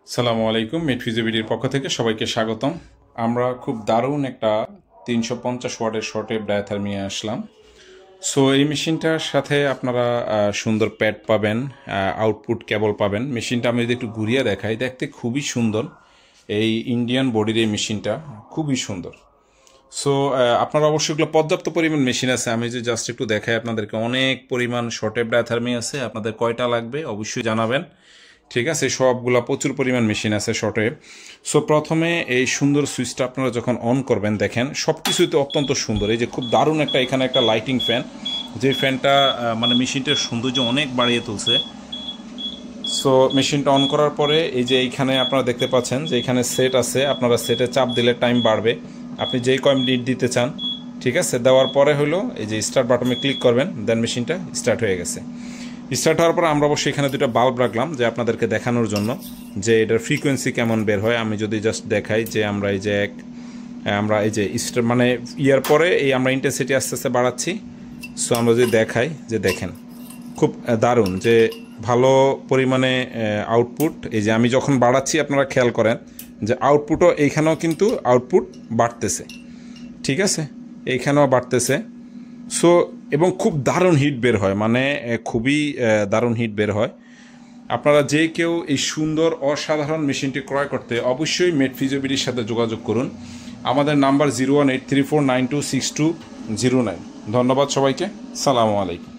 সালামু আলাইকুম। মিট ফিজিবিলিটির পক্ষ থেকে সবাইকে স্বাগতম। আমরা খুব দারুণ একটা 350 ওয়াটের শর্টে ডায়াথার্মি আসলাম। সো এই মেশিনটার সাথে আপনারা সুন্দর প্যাড পাবেন, আউটপুট কেবল পাবেন। মেশিনটা আমি যদি একটু ঘুরিয়ে দেখাই, দেখতে খুবই সুন্দর। এই ইন্ডিয়ান বডির এই মেশিনটা খুবই সুন্দর। সো আপনারা অবশ্যই এগুলো পর্যাপ্ত পরিমাণ মেশিন আছে। আমি যে জাস্ট একটু দেখাই আপনাদেরকে, অনেক পরিমাণ শর্টে ডায়াথার্মি আছে। আপনাদের কয়টা লাগবে অবশ্যই জানাবেন, ঠিক আছে? সবগুলা প্রচুর পরিমাণ মেশিন আছে শর্টে। সো প্রথমে এই সুন্দর সুইচটা আপনারা যখন অন করবেন, দেখেন সব কিছুই তো অত্যন্ত সুন্দর। এই যে খুব দারুণ একটা এখানে একটা লাইটিং ফ্যান, যে ফ্যানটা মানে মেশিনটার সৌন্দর্য অনেক বাড়িয়ে তুলছে। সো মেশিনটা অন করার পরে এই যে এইখানে আপনারা দেখতে পাচ্ছেন যে এখানে সেট আছে। আপনারা সেটে চাপ দিলে টাইম বাড়বে, আপনি যেই কয়েন লিড দিতে চান, ঠিক আছে? দেওয়ার পরে হলো এই যে স্টার্ট বাটনে ক্লিক করবেন, দেন মেশিনটা স্টার্ট হয়ে গেছে। স্টার্ট হওয়ার পর আমরা অবশ্যই এখানে দুটো বাল্ব রাখলাম যে আপনাদেরকে দেখানোর জন্য যে এটার ফ্রিকোয়েন্সি কেমন বের হয়। আমি যদি জাস্ট দেখাই যে আমরা এই যে আমরা এই যে মানে ইয়ার পরে এই আমরা ইন্টেন্সিটি আস্তে আস্তে বাড়াচ্ছি। সো আমরা যদি দেখাই যে দেখেন খুব দারুণ যে ভালো পরিমাণে আউটপুট। এই যে আমি যখন বাড়াচ্ছি আপনারা খেয়াল করেন যে আউটপুটও এইখানেও কিন্তু আউটপুট বাড়তেছে, ঠিক আছে? এইখানেও বাড়তেছে। সো এবং খুব দারুণ হিট বের হয়, মানে খুবই দারুণ হিট বের হয়। আপনারা যে কেউ এই সুন্দর অসাধারণ মেশিনটি ক্রয় করতে অবশ্যই মেট ফিজিবিলিটির সাথে যোগাযোগ করুন। আমাদের নাম্বার 01834926209। ধন্যবাদ সবাইকে। সালামু আলাইকুম।